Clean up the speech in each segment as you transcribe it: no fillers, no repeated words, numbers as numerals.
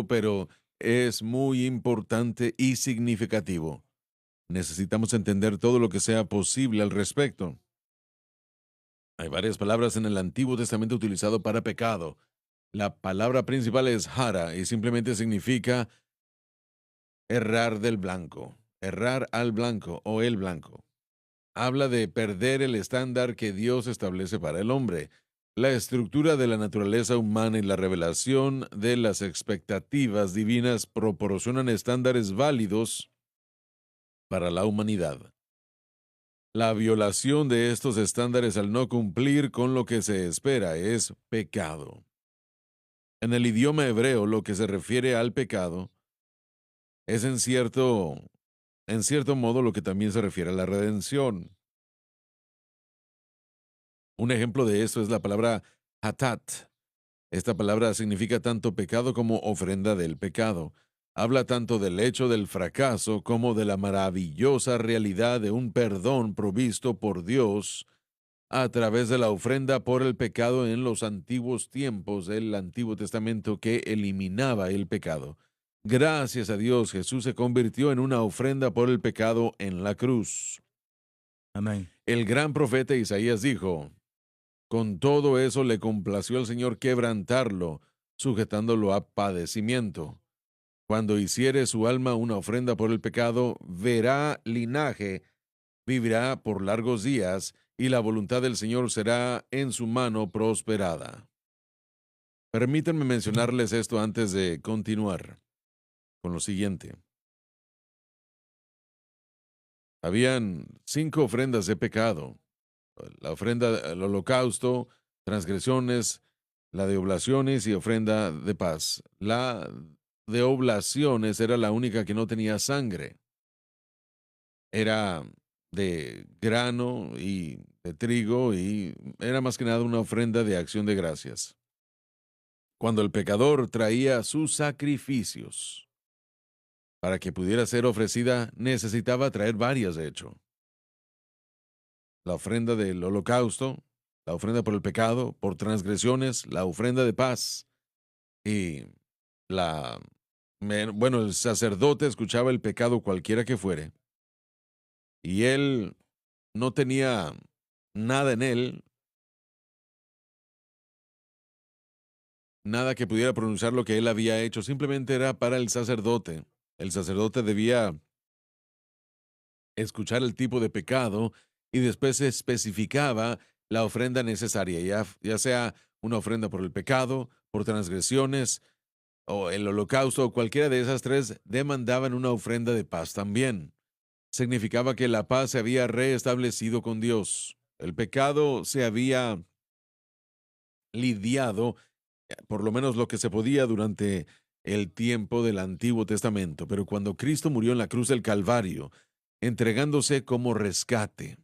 pero es muy importante y significativo. Necesitamos entender todo lo que sea posible al respecto. Hay varias palabras en el Antiguo Testamento utilizado para pecado. La palabra principal es hara y simplemente significa errar del blanco, errar al blanco o el blanco. Habla de perder el estándar que Dios establece para el hombre. La estructura de la naturaleza humana y la revelación de las expectativas divinas proporcionan estándares válidos para la humanidad. La violación de estos estándares al no cumplir con lo que se espera es pecado. En el idioma hebreo, lo que se refiere al pecado es en cierto modo lo que también se refiere a la redención. Un ejemplo de esto es la palabra hatat. Esta palabra significa tanto pecado como ofrenda del pecado. Habla tanto del hecho del fracaso como de la maravillosa realidad de un perdón provisto por Dios a través de la ofrenda por el pecado en los antiguos tiempos del Antiguo Testamento que eliminaba el pecado. Gracias a Dios, Jesús se convirtió en una ofrenda por el pecado en la cruz. Amén. El gran profeta Isaías dijo, con todo eso le complació al Señor quebrantarlo, sujetándolo a padecimiento. Cuando hiciere su alma una ofrenda por el pecado, verá linaje, vivirá por largos días, y la voluntad del Señor será en su mano prosperada. Permítanme mencionarles esto antes de continuar con lo siguiente. Habían 5 ofrendas de pecado: la ofrenda del holocausto, transgresiones, la de oblaciones y ofrenda de paz. La de oblaciones era la única que no tenía sangre. Era de grano y de trigo y era más que nada una ofrenda de acción de gracias. Cuando el pecador traía sus sacrificios para que pudiera ser ofrecida, necesitaba traer varias, de hecho. La ofrenda del holocausto, la ofrenda por el pecado, por transgresiones, la ofrenda de paz y la... Bueno, el sacerdote escuchaba el pecado cualquiera que fuere y él no tenía nada en él, nada que pudiera pronunciar lo que él había hecho, simplemente era para el sacerdote. El sacerdote debía escuchar el tipo de pecado y después se especificaba la ofrenda necesaria, ya sea una ofrenda por el pecado, por transgresiones o el holocausto o cualquiera de esas tres demandaban una ofrenda de paz también. Significaba que la paz se había reestablecido con Dios. El pecado se había lidiado, por lo menos lo que se podía durante el tiempo del Antiguo Testamento, pero cuando Cristo murió en la cruz del Calvario, entregándose como rescate,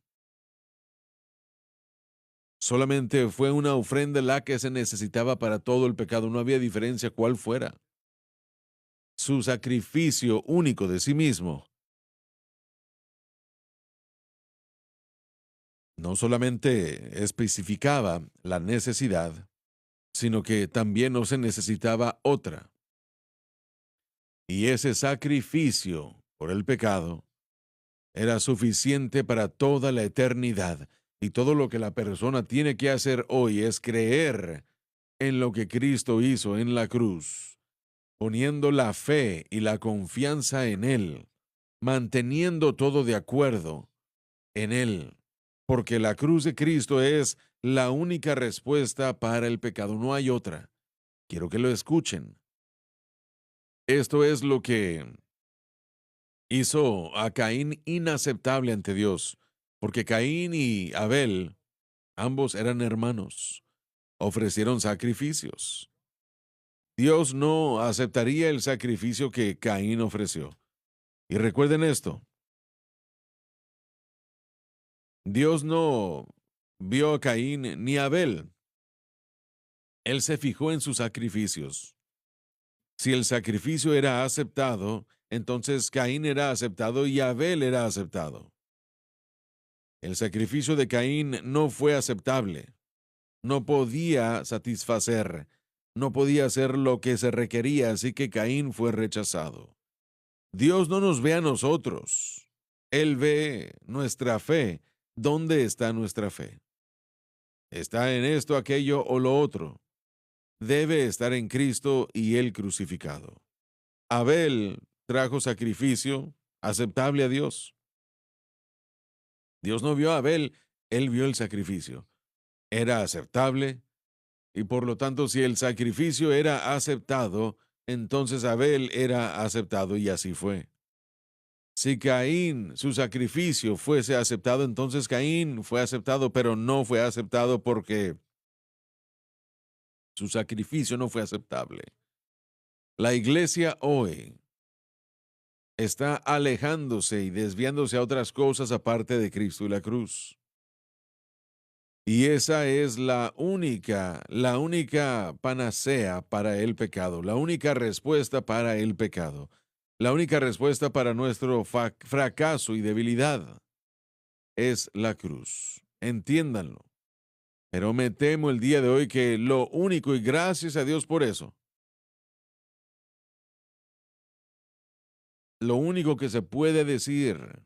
solamente fue una ofrenda la que se necesitaba para todo el pecado, no había diferencia cuál fuera. Su sacrificio único de sí mismo no solamente especificaba la necesidad, sino que también no se necesitaba otra. Y ese sacrificio por el pecado era suficiente para toda la eternidad. Y todo lo que la persona tiene que hacer hoy es creer en lo que Cristo hizo en la cruz, poniendo la fe y la confianza en Él, manteniendo todo de acuerdo en Él, porque la cruz de Cristo es la única respuesta para el pecado, no hay otra. Quiero que lo escuchen. Esto es lo que hizo a Caín inaceptable ante Dios, porque Caín y Abel, ambos eran hermanos, ofrecieron sacrificios. Dios no aceptaría el sacrificio que Caín ofreció. Y recuerden esto, Dios no vio a Caín ni a Abel, Él se fijó en sus sacrificios. Si el sacrificio era aceptado, entonces Caín era aceptado y Abel era aceptado. El sacrificio de Caín no fue aceptable, no podía satisfacer. no podía hacer lo que se requería, así que Caín fue rechazado. Dios no nos ve a nosotros. Él ve nuestra fe. ¿Dónde está nuestra fe? ¿Está en esto, aquello o lo otro? Debe estar en Cristo y Él crucificado. Abel trajo sacrificio aceptable a Dios. Dios no vio a Abel, Él vio el sacrificio. Era aceptable y por lo tanto si el sacrificio era aceptado, entonces Abel era aceptado y así fue. Si Caín, su sacrificio fuese aceptado, entonces Caín fue aceptado, pero no fue aceptado porque su sacrificio no fue aceptable. La iglesia hoy está alejándose y desviándose a otras cosas aparte de Cristo y la cruz. Y esa es la única panacea para el pecado, la única respuesta para el pecado, la única respuesta para nuestro fracaso y debilidad es la cruz. Entiéndanlo. Pero me temo el día de hoy que lo único, y gracias a Dios por eso, lo único que se puede decir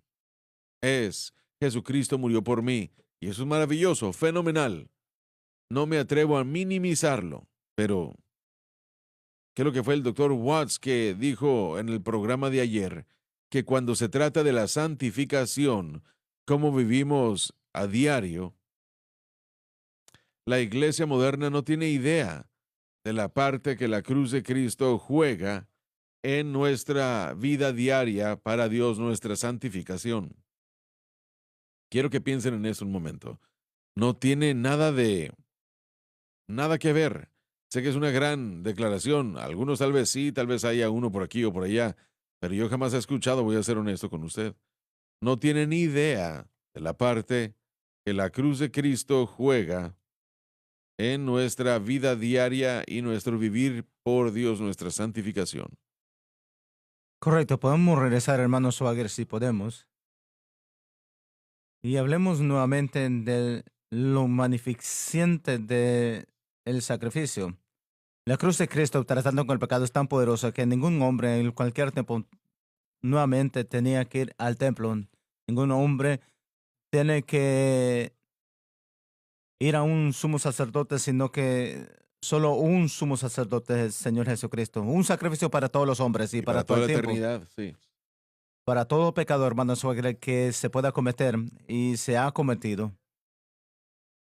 es, Jesucristo murió por mí. Y eso es maravilloso, fenomenal. No me atrevo a minimizarlo, pero ¿qué es lo que fue el doctor Watts que dijo en el programa de ayer? Que cuando se trata de la santificación, cómo vivimos a diario, la iglesia moderna no tiene idea de la parte que la cruz de Cristo juega en nuestra vida diaria para Dios, nuestra santificación. Quiero que piensen en eso un momento. No tiene nada que ver. Sé que es una gran declaración. Algunos tal vez sí, tal vez haya uno por aquí o por allá, pero yo jamás he escuchado, voy a ser honesto con usted. No tiene ni idea de la parte que la cruz de Cristo juega en nuestra vida diaria y nuestro vivir por Dios, nuestra santificación. Correcto, podemos regresar, hermano Swagger, si podemos. Y hablemos nuevamente de lo magnificente de el sacrificio. La cruz de Cristo tratando con el pecado es tan poderosa que ningún hombre en cualquier tiempo nuevamente tenía que ir al templo. Ningún hombre tiene que ir a un sumo sacerdote, sino que solo un sumo sacerdote es el Señor Jesucristo. Un sacrificio para todos los hombres y Y para para todo toda el la tiempo. eternidad, sí. Para todo pecado, hermano Swagger, que se pueda cometer y se ha cometido.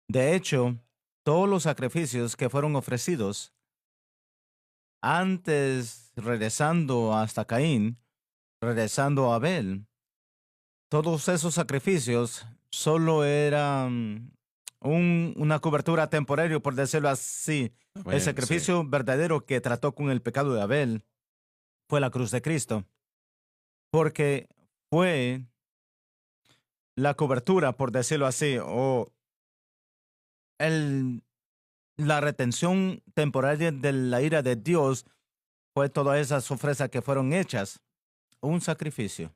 De hecho, todos los sacrificios que fueron ofrecidos antes, regresando hasta Caín, regresando a Abel, todos esos sacrificios solo eran una cobertura temporaria, por decirlo así. El Amén, sí. sacrificio verdadero que trató con el pecado de Abel fue la cruz de Cristo, porque fue la cobertura, por decirlo así, o el, la retención temporaria de la ira de Dios fue todas esas ofrendas que fueron hechas, un sacrificio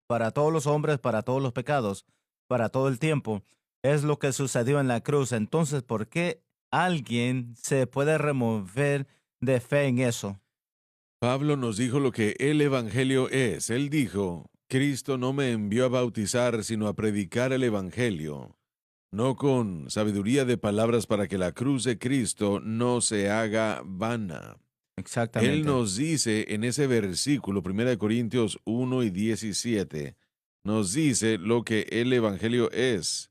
para todos los hombres, para todos los pecados, para todo el tiempo. Es lo que sucedió en la cruz. Entonces, ¿por qué alguien se puede remover de fe en eso? Pablo nos dijo lo que el Evangelio es. Él dijo, Cristo no me envió a bautizar, sino a predicar el Evangelio, no con sabiduría de palabras para que la cruz de Cristo no se haga vana. Él Exactamente. nos dice en ese versículo, 1 Corintios 1:17, nos dice lo que el Evangelio es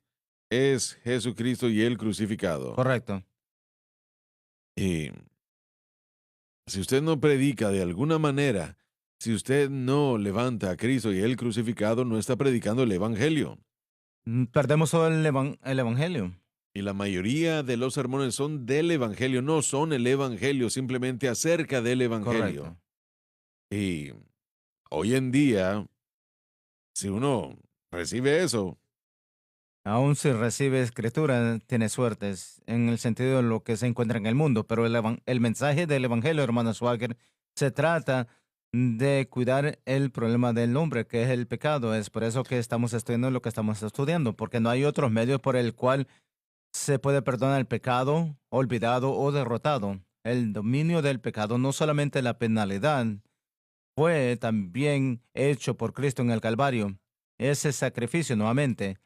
Jesucristo y Él crucificado. Correcto. Y si usted no predica de alguna manera, si usted no levanta a Cristo y Él crucificado, no está predicando el Evangelio. Perdemos todo el evangelio. Y la mayoría de los sermones son del Evangelio, no son el Evangelio, simplemente acerca del Evangelio. Correcto. Y hoy en día, si uno recibe eso, Aún si recibe escritura, tiene suertes en el sentido de lo que se encuentra en el mundo, pero el mensaje del Evangelio, hermano Swagger, se trata de cuidar el problema del hombre, que es el pecado. Es por eso que estamos estudiando lo que estamos estudiando, porque no hay otros medios por el cual se puede perdonar el pecado, olvidado o derrotado. el dominio del pecado, no solamente la penalidad, fue también hecho por Cristo en el Calvario. Ese sacrificio nuevamente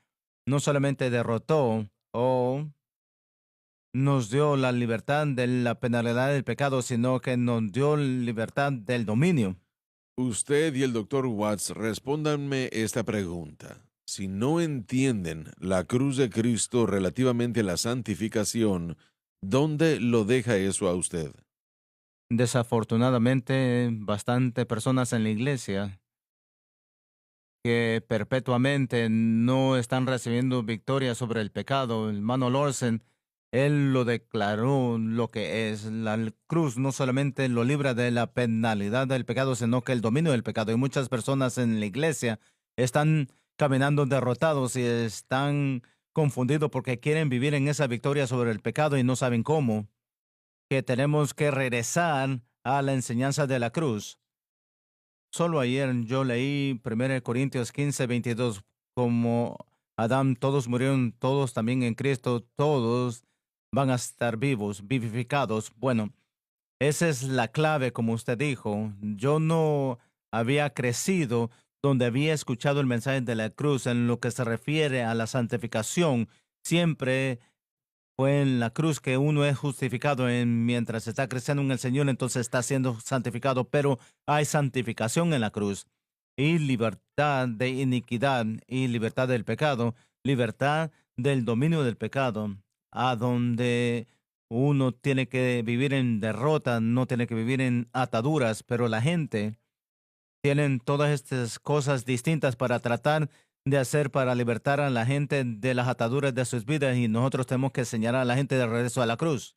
no solamente derrotó o nos dio la libertad de la penalidad del pecado, sino que nos dio libertad del dominio. Usted y el doctor Watts, respóndanme esta pregunta. Si no entienden la cruz de Cristo relativamente a la santificación, ¿dónde lo deja eso a usted? Desafortunadamente, bastante personas en la iglesia que perpetuamente no están recibiendo victoria sobre el pecado. El hermano Lorsen, él lo declaró lo que es. La cruz no solamente lo libra de la penalidad del pecado, sino que el dominio del pecado. Y muchas personas en la iglesia están caminando derrotados y están confundidos porque quieren vivir en esa victoria sobre el pecado y no saben cómo. Que tenemos que regresar a la enseñanza de la cruz. Solo ayer yo leí 1 Corintios 15:22, como Adán, todos murieron, todos también en Cristo, todos van a estar vivos, vivificados. Bueno, esa es la clave, como usted dijo. Yo no había crecido donde había escuchado el mensaje de la cruz en lo que se refiere a la santificación. Siempre fue en la cruz que uno es justificado mientras está creciendo en el Señor, entonces está siendo santificado, pero hay santificación en la cruz y libertad de iniquidad y libertad del pecado, libertad del dominio del pecado, a donde uno tiene que vivir en derrota, no tiene que vivir en ataduras, pero la gente tienen todas estas cosas distintas para tratar de hacer para libertar a la gente de las ataduras de sus vidas y nosotros tenemos que enseñar a la gente de regreso a la cruz.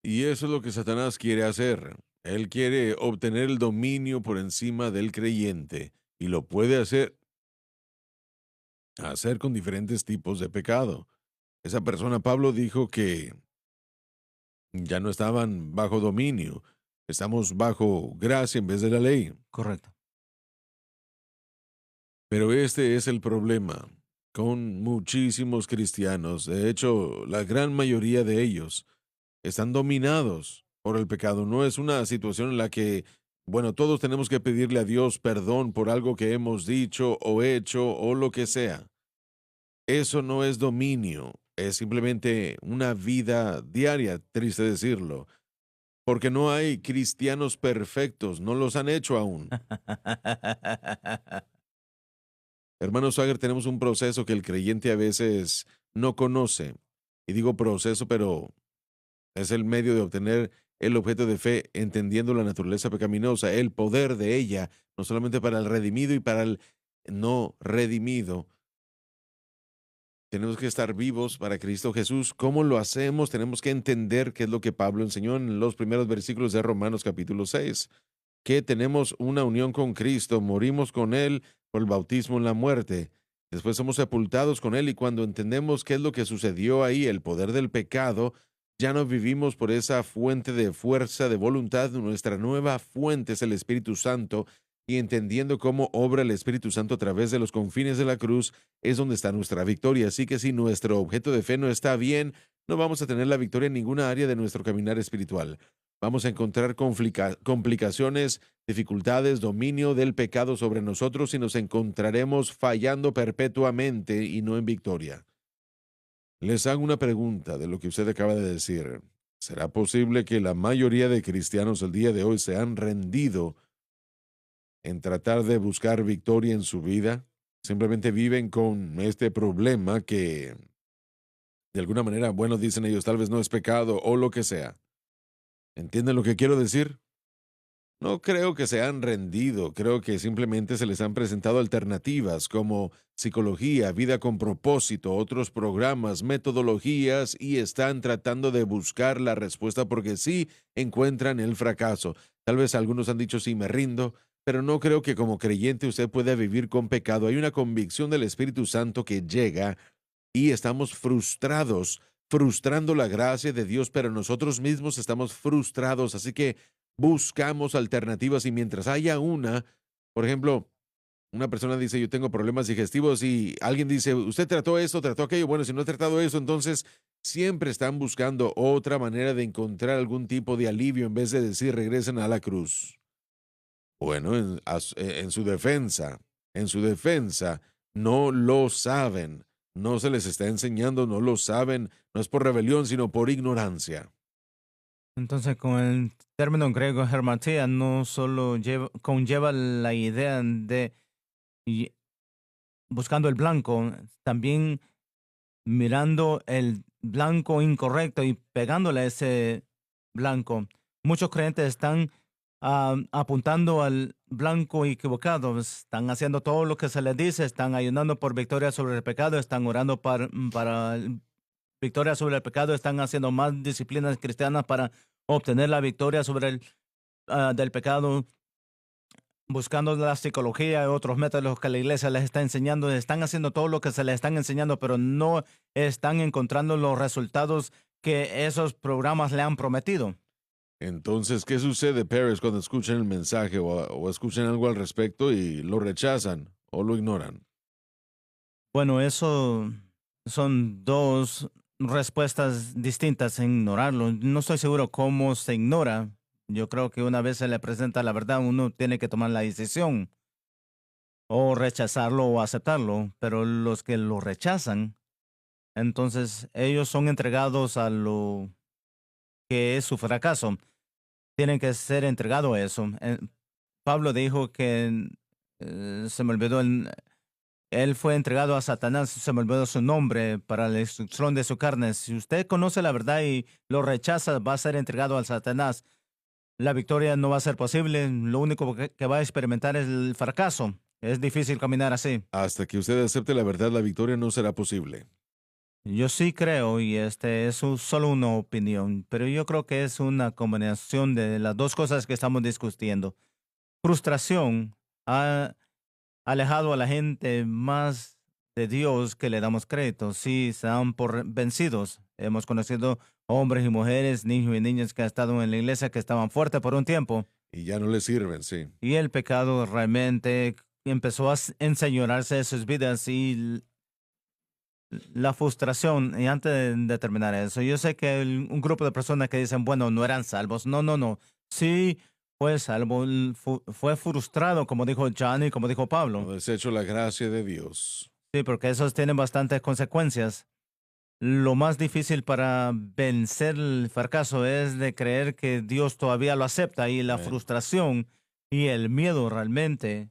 Y eso es lo que Satanás quiere hacer. Él quiere obtener el dominio por encima del creyente y lo puede hacer con diferentes tipos de pecado. Esa persona, Pablo, dijo que ya no estaban bajo dominio, estamos bajo gracia en vez de la ley. Correcto. Pero este es el problema con muchísimos cristianos. De hecho, la gran mayoría de ellos están dominados por el pecado. No es una situación en la que, bueno, todos tenemos que pedirle a Dios perdón por algo que hemos dicho o hecho o lo que sea. Eso no es dominio, es simplemente una vida diaria, triste decirlo, porque no hay cristianos perfectos, no los han hecho aún. Hermano Swagger, tenemos un proceso que el creyente a veces no conoce. Y digo proceso, pero es el medio de obtener el objeto de fe, entendiendo la naturaleza pecaminosa, el poder de ella, no solamente para el redimido y para el no redimido. Tenemos que estar vivos para Cristo Jesús. ¿Cómo lo hacemos? Tenemos que entender qué es lo que Pablo enseñó en los primeros versículos de Romanos capítulo 6, que tenemos una unión con Cristo, morimos con Él por el bautismo en la muerte. Después somos sepultados con Él y cuando entendemos qué es lo que sucedió ahí, el poder del pecado, ya no vivimos por esa fuente de fuerza, de voluntad. Nuestra nueva fuente es el Espíritu Santo y entendiendo cómo obra el Espíritu Santo a través de los confines de la cruz es donde está nuestra victoria. Así que si nuestro objeto de fe no está bien, no vamos a tener la victoria en ninguna área de nuestro caminar espiritual. Vamos a encontrar complicaciones, dificultades, dominio del pecado sobre nosotros y nos encontraremos fallando perpetuamente y no en victoria. Les hago una pregunta de lo que usted acaba de decir. ¿Será posible que la mayoría de cristianos el día de hoy se han rendido en tratar de buscar victoria en su vida? Simplemente viven con este problema que, de alguna manera, bueno, dicen ellos, tal vez no es pecado o lo que sea. ¿Entienden lo que quiero decir? No creo que se han rendido, creo que simplemente se les han presentado alternativas como psicología, vida con propósito, otros programas, metodologías y están tratando de buscar la respuesta porque sí encuentran el fracaso. Tal vez algunos han dicho sí, me rindo, pero no creo que como creyente usted pueda vivir con pecado. Hay una convicción del Espíritu Santo que llega y estamos frustrados, frustrando la gracia de Dios, pero nosotros mismos estamos frustrados, así que buscamos alternativas y mientras haya una, por ejemplo, Una persona dice, yo tengo problemas digestivos y alguien dice, usted trató esto, trató aquello. Bueno, si no he tratado eso, entonces siempre están buscando otra manera de encontrar algún tipo de alivio en vez de decir regresen a la cruz. Bueno, en su defensa, no lo saben. No se les está enseñando, no lo saben. No es por rebelión, sino por ignorancia. Entonces, con el término griego hermatía no solo conlleva la idea de y- buscando el blanco, también mirando el blanco incorrecto y pegándole a ese blanco. Muchos creyentes están apuntando al blanco equivocado, están haciendo todo lo que se les dice, están ayunando por victoria sobre el pecado, están orando para victoria sobre el pecado, están haciendo más disciplinas cristianas para obtener la victoria sobre el del pecado, buscando la psicología y otros métodos que la iglesia les está enseñando, están haciendo todo lo que se les están enseñando, pero no están encontrando los resultados que esos programas le han prometido. Entonces, ¿qué sucede, Paris, cuando escuchan el mensaje o escuchan algo al respecto y lo rechazan o lo ignoran? Bueno, eso son dos respuestas distintas en ignorarlo. No estoy seguro cómo se ignora. Yo creo que una vez se le presenta la verdad, uno tiene que tomar la decisión o rechazarlo o aceptarlo, pero los que lo rechazan, entonces ellos son entregados a lo que es su fracaso. Tienen que ser entregados a eso. Pablo dijo que se me olvidó, él fue entregado a Satanás, se me olvidó su nombre para la destrucción de su carne. Si usted conoce la verdad y lo rechaza, va a ser entregado al Satanás. La victoria no va a ser posible. Lo único que va a experimentar es el fracaso. Es difícil caminar así. Hasta que usted acepte la verdad, la victoria no será posible. Yo sí creo, y este es solo una opinión, pero yo creo que es una combinación de las dos cosas que estamos discutiendo. Frustración ha alejado a la gente más de Dios que le damos crédito. Sí, se dan por vencidos. Hemos conocido hombres y mujeres, niños y niñas que han estado en la iglesia que estaban fuertes por un tiempo, Y ya no le sirven, sí. y el pecado realmente empezó a enseñorearse de sus vidas y la frustración, y antes de terminar eso, yo sé que hay un grupo de personas que dicen, bueno, no eran salvos. No, no, no. Sí fue salvo, fue frustrado, como dijo John y como dijo No Pablo. desecho la gracia de Dios. Sí, porque esos tienen bastantes consecuencias. Lo más difícil para vencer el fracaso es de creer que Dios todavía lo acepta, y la Amén. frustración y el miedo realmente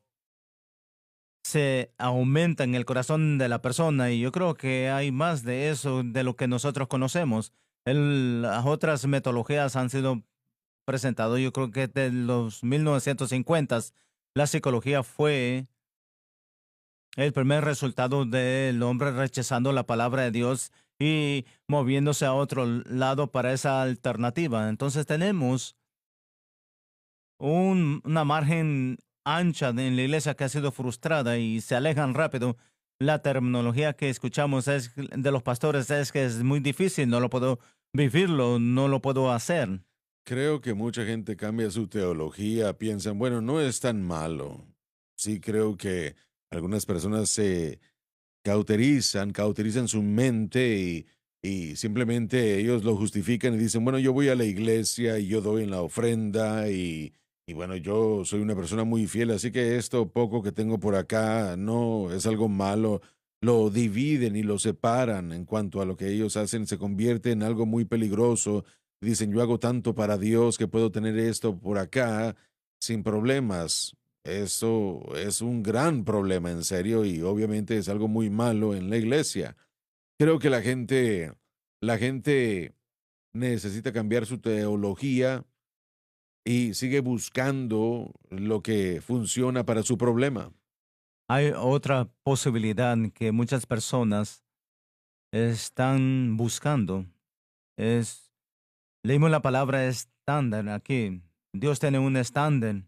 se aumenta en el corazón de la persona, y yo creo que hay más de eso de lo que nosotros conocemos. Las otras metodologías han sido presentadas, yo creo que de los 1950 la psicología fue el primer resultado del hombre rechazando la palabra de Dios y moviéndose a otro lado para esa alternativa. Entonces tenemos una margen ancha en la iglesia que ha sido frustrada y se alejan rápido. La terminología que escuchamos es de los pastores es que es muy difícil, no lo puedo vivirlo, no lo puedo hacer. Creo que mucha gente cambia su teología, piensan, bueno, no es tan malo. Sí, creo que algunas personas se cauterizan su mente y simplemente ellos lo justifican y dicen, bueno, yo voy a la iglesia y yo doy en la ofrenda y bueno, yo soy una persona muy fiel, así que esto poco que tengo por acá no es algo malo. Lo dividen y lo separan en cuanto a lo que ellos hacen, se convierte en algo muy peligroso. Dicen, yo hago tanto para Dios que puedo tener esto por acá sin problemas. Eso es un gran problema, en serio, y obviamente es algo muy malo en la iglesia. Creo que la gente necesita cambiar su teología y sigue buscando lo que funciona para su problema. Hay otra posibilidad que muchas personas están buscando. Es, leímos la palabra estándar aquí. Dios tiene un estándar,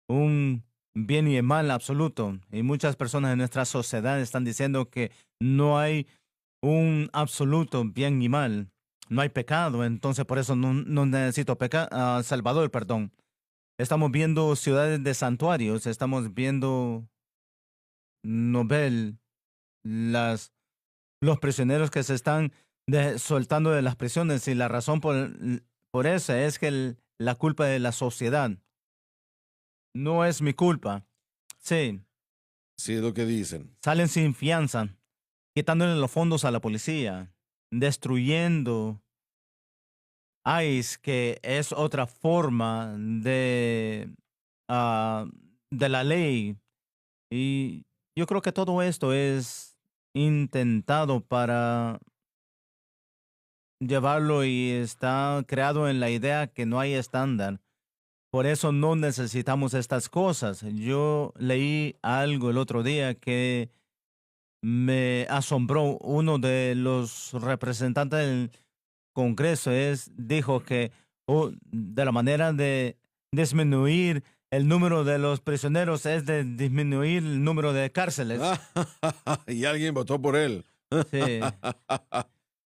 un bien y el mal absoluto. Y muchas personas en nuestra sociedad están diciendo que no hay un absoluto bien y mal. No hay pecado, entonces por eso no necesito Salvador, perdón. Estamos viendo ciudades de santuarios, estamos viendo no ve los prisioneros que se están soltando de las prisiones y la razón por eso es que la culpa de la sociedad no es mi culpa. Sí, Sí, es lo que dicen. salen sin fianza, quitándole los fondos a la policía, destruyendo ICE, que es otra forma ah, de la ley. Y yo creo que todo esto es intentado para llevarlo y está creado en la idea que no hay estándar. Por eso no necesitamos estas cosas. Yo leí algo el otro día que me asombró. Uno de los representantes del Congreso dijo que de la manera de disminuir el número de los prisioneros es de disminuir el número de cárceles. Y alguien votó por él. Sí,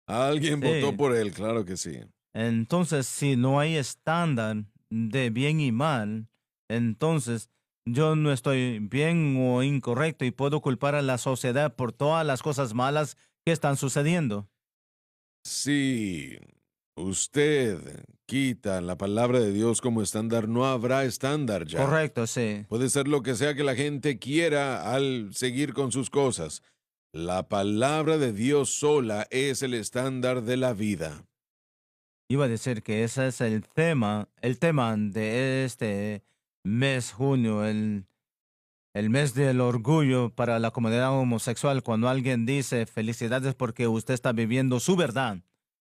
Alguien votó sí. por él, claro que sí. Entonces, si no hay estándar de bien y mal, entonces yo no estoy bien o incorrecto y puedo culpar a la sociedad por todas las cosas malas que están sucediendo. Si usted quita la palabra de Dios como estándar, no habrá estándar ya. Correcto, sí. Puede ser lo que sea que la gente quiera al seguir con sus cosas. La palabra de Dios sola es el estándar de la vida. Iba a decir que ese es el tema de este mes junio, el mes del orgullo para la comunidad homosexual, cuando alguien dice felicidades porque usted está viviendo su verdad.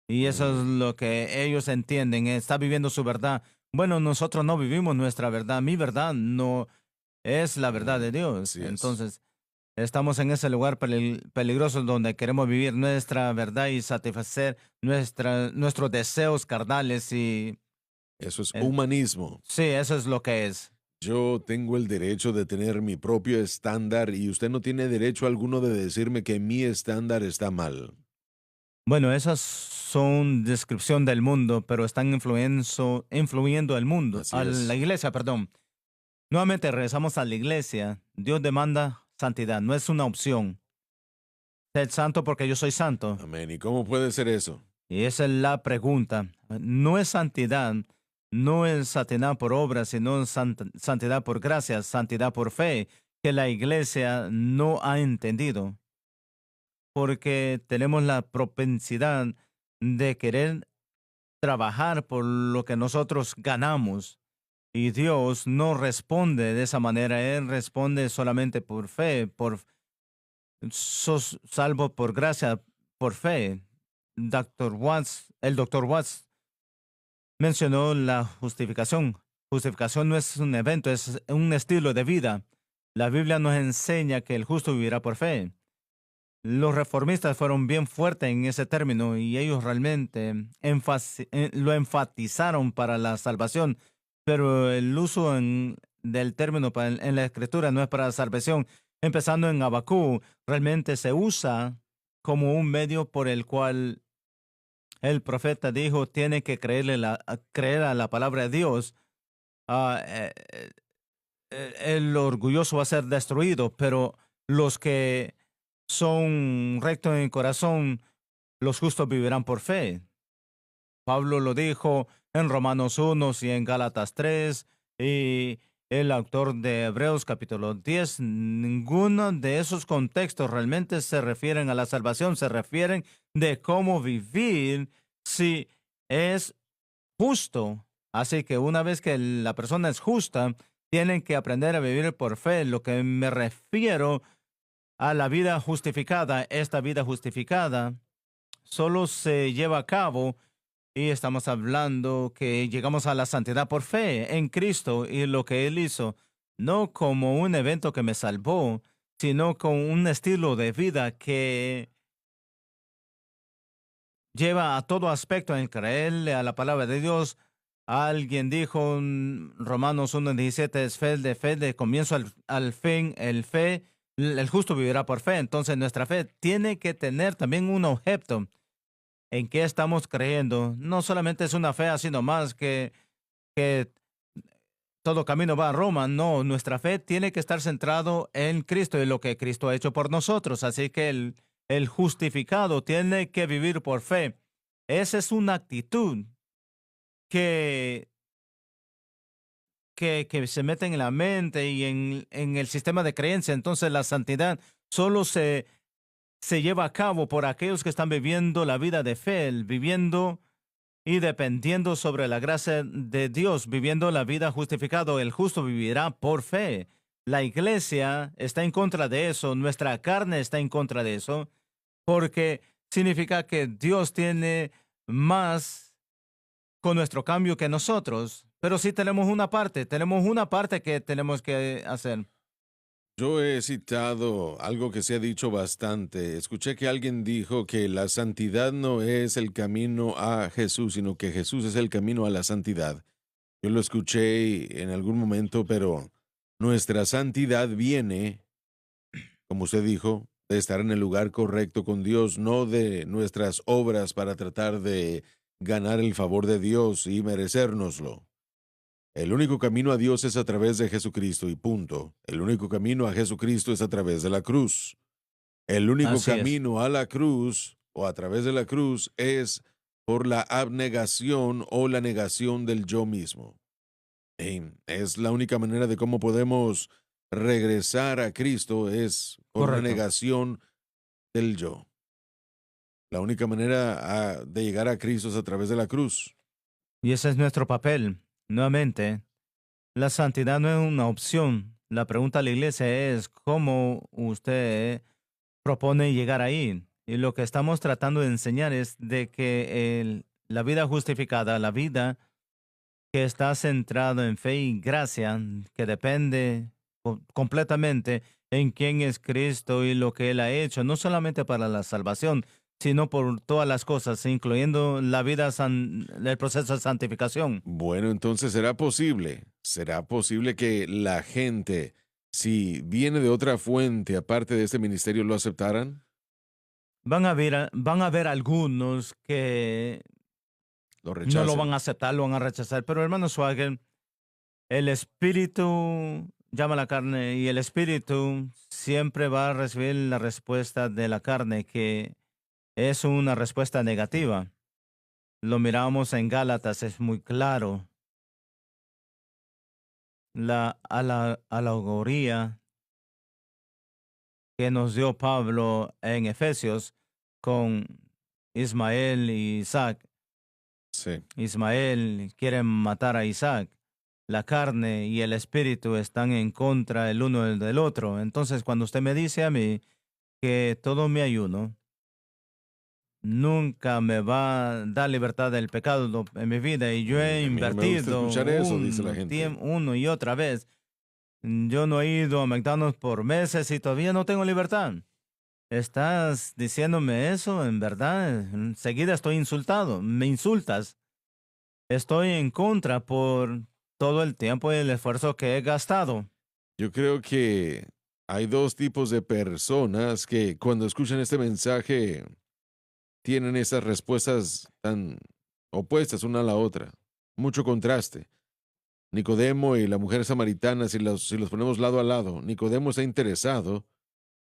Y eso es Mm, lo que ellos entienden, está viviendo su verdad. Bueno, nosotros no vivimos nuestra verdad, mi verdad no es la verdad de Dios. así es. Entonces, estamos en ese lugar peligroso donde queremos vivir nuestra verdad y satisfacer nuestros deseos carnales y Eso es en- humanismo. sí, eso es lo que es. Yo tengo el derecho de tener mi propio estándar y usted no tiene derecho alguno de decirme que mi estándar está mal. Bueno, esas son descripción del mundo, pero están influyendo el mundo, Así a la es. iglesia, perdón. Nuevamente regresamos a la iglesia. Dios demanda santidad, no es una opción. Sed santo porque yo soy santo. Amén. ¿Y cómo puede ser eso? Y esa es la pregunta. No es santidad, no es santidad por obras, sino santidad por gracia, santidad por fe, que la iglesia no ha entendido. Porque tenemos la propensidad de querer trabajar por lo que nosotros ganamos. Y Dios no responde de esa manera, Él responde solamente por fe, sos salvo por gracia, por fe. El doctor Watts mencionó la justificación. Justificación no es un evento, es un estilo de vida. La Biblia nos enseña que el justo vivirá por fe. Los reformistas fueron bien fuertes en ese término y ellos realmente lo enfatizaron para la salvación, pero el uso del término en la escritura no es para la salvación. Empezando en Abacú, realmente se usa como un medio por el cual el profeta dijo tiene que creer a la palabra de Dios. Ah, el orgulloso va a ser destruido, pero los que son rectos en corazón, los justos vivirán por fe. Pablo lo dijo en Romanos 1 y en Gálatas 3 y el autor de Hebreos capítulo 10. Ninguno de esos contextos realmente se refieren a la salvación, se refieren de cómo vivir si es justo. Así que una vez que la persona es justa, tienen que aprender a vivir por fe. Lo que me refiero a la vida justificada, esta vida justificada solo se lleva a cabo y estamos hablando que llegamos a la santidad por fe en Cristo y lo que Él hizo, no como un evento que me salvó, sino con un estilo de vida que lleva a todo aspecto en creerle a la palabra de Dios. Alguien dijo en Romanos 1:17 es fe de comienzo al fin, el justo vivirá por fe. Entonces nuestra fe tiene que tener también un objeto en qué estamos creyendo. No solamente es una fe así nomás que todo camino va a Roma. No, nuestra fe tiene que estar centrado en Cristo y lo que Cristo ha hecho por nosotros. Así que el justificado tiene que vivir por fe. Esa es una actitud que, que se mete en la mente y en el sistema de creencia. Entonces la santidad solo se lleva a cabo por aquellos que están viviendo la vida de fe, viviendo y dependiendo sobre la gracia de Dios, viviendo la vida justificado. El justo vivirá por fe. La iglesia está en contra de eso, nuestra carne está en contra de eso, porque significa que Dios tiene más con nuestro cambio que nosotros. Pero sí tenemos una parte que tenemos que hacer. Yo he citado algo que se ha dicho bastante. Escuché que alguien dijo que la santidad no es el camino a Jesús, sino que Jesús es el camino a la santidad. Yo lo escuché en algún momento, pero nuestra santidad viene, como usted dijo, de estar en el lugar correcto con Dios, no de nuestras obras para tratar de ganar el favor de Dios y merecérnoslo. El único camino a Dios es a través de Jesucristo y punto. El único camino a Jesucristo es a través de la cruz. El único Así es. camino a la cruz o a través de la cruz es por la abnegación o la negación del yo mismo. Es la única manera de cómo podemos regresar a Cristo es por una Correcto. negación del yo. La única manera de llegar a Cristo es a través de la cruz. Y ese es nuestro papel. Nuevamente, la santidad no es una opción. La pregunta a la iglesia es cómo usted propone llegar ahí. Y lo que estamos tratando de enseñar es de que la vida justificada, la vida que está centrada en fe y gracia, que depende completamente en quién es Cristo y lo que Él ha hecho, no solamente para la salvación, sino por todas las cosas, incluyendo la vida, el proceso de santificación. Bueno, entonces será posible que la gente, si viene de otra fuente aparte de este ministerio, lo aceptaran, Van a haber algunos que lo no lo van rechacen. a aceptar, lo van a rechazar, pero hermano Swagger, el espíritu llama a la carne y el espíritu siempre va a recibir la respuesta de la carne, que es una respuesta negativa. Lo miramos en Gálatas, es muy claro. La alegoría que nos dio Pablo en Efesios con Ismael y Isaac. Sí. Ismael quiere matar a Isaac. La carne y el espíritu están en contra el uno del otro. Entonces, cuando usted me dice a mí que todo mi ayuno nunca me va a dar libertad del pecado en mi vida y yo he A mí no me gusta invertido escuchar eso, dice la gente. uno y otra vez, yo no he ido a McDonald's por meses y todavía no tengo libertad. ¿Estás diciéndome eso? En verdad, enseguida estoy insultado. Me insultas. Estoy en contra por todo el tiempo y el esfuerzo que he gastado. Yo creo que hay dos tipos de personas que cuando escuchan este mensaje tienen esas respuestas tan opuestas una a la otra. Mucho contraste. Nicodemo y la mujer samaritana, si los ponemos lado a lado, Nicodemo está interesado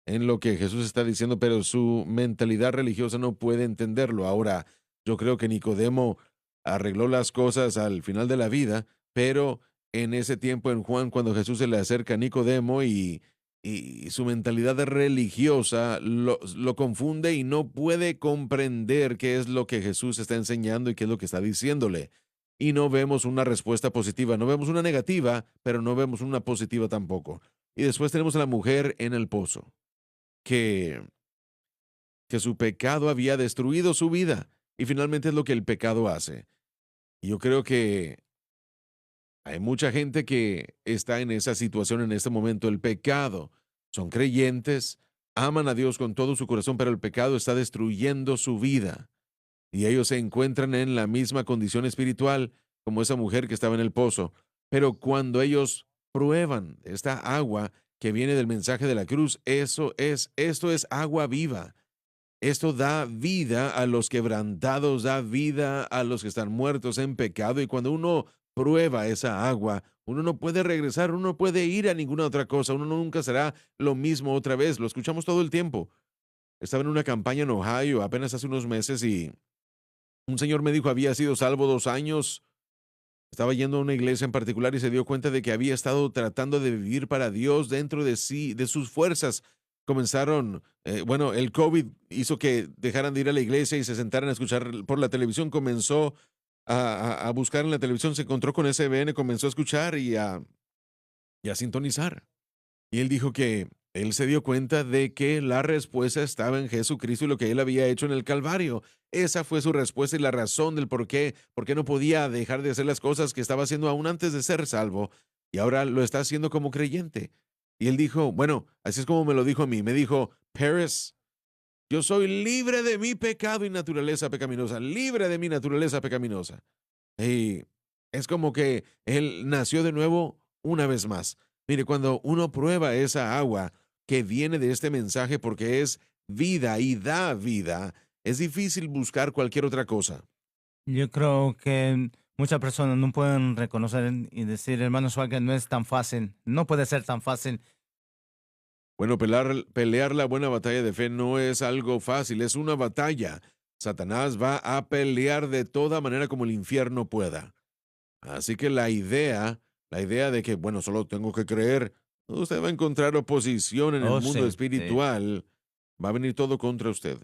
en lo que Jesús está diciendo, pero su mentalidad religiosa no puede entenderlo. Ahora, yo creo que Nicodemo arregló las cosas al final de la vida, pero en ese tiempo en Juan, cuando Jesús se le acerca a Nicodemo y su mentalidad religiosa lo confunde y no puede comprender qué es lo que Jesús está enseñando y qué es lo que está diciéndole. Y no vemos una respuesta positiva, no vemos una negativa, pero no vemos una positiva tampoco. Y después tenemos a la mujer en el pozo que, que su pecado había destruido su vida. Y finalmente es lo que el pecado hace. Y yo creo que hay mucha gente que está en esa situación en este momento. El pecado, son creyentes, aman a Dios con todo su corazón, pero el pecado está destruyendo su vida. Y ellos se encuentran en la misma condición espiritual como esa mujer que estaba en el pozo. Pero cuando ellos prueban esta agua que viene del mensaje de la cruz, esto es agua viva. Esto da vida a los quebrantados, da vida a los que están muertos en pecado. Y cuando uno prueba esa agua, Uno no puede regresar, uno no puede ir a ninguna otra cosa, uno nunca será lo mismo otra vez. Lo escuchamos todo el tiempo. Estaba en una campaña en Ohio apenas hace unos meses y un señor me dijo había sido salvo 2 años. Estaba yendo a una iglesia en particular y se dio cuenta de que había estado tratando de vivir para Dios dentro de sí, de sus fuerzas. Comenzaron, bueno, el COVID hizo que dejaran de ir a la iglesia y se sentaran a escuchar por la televisión. Comenzó a buscar en la televisión, se encontró con SBN, comenzó a escuchar y a sintonizar. Y él dijo que él se dio cuenta de que la respuesta estaba en Jesucristo y lo que él había hecho en el Calvario. Esa fue su respuesta y la razón del por qué no podía dejar de hacer las cosas que estaba haciendo aún antes de ser salvo. Y ahora lo está haciendo como creyente. Y él dijo, bueno, así es como me lo dijo a mí. Me dijo, Paris, yo soy libre de mi pecado y naturaleza pecaminosa, libre de mi naturaleza pecaminosa. Y es como que él nació de nuevo una vez más. Mire, cuando uno prueba esa agua que viene de este mensaje porque es vida y da vida, es difícil buscar cualquier otra cosa. Yo creo que muchas personas no pueden reconocer y decir, hermano Swagger, no es tan fácil, no puede ser tan fácil. Bueno, pelear la buena batalla de fe no es algo fácil, es una batalla. Satanás va a pelear de toda manera como el infierno pueda. Así que la idea de que, bueno, solo tengo que creer, usted va a encontrar oposición en el Oh, mundo sí, sí. espiritual, va a venir todo contra usted.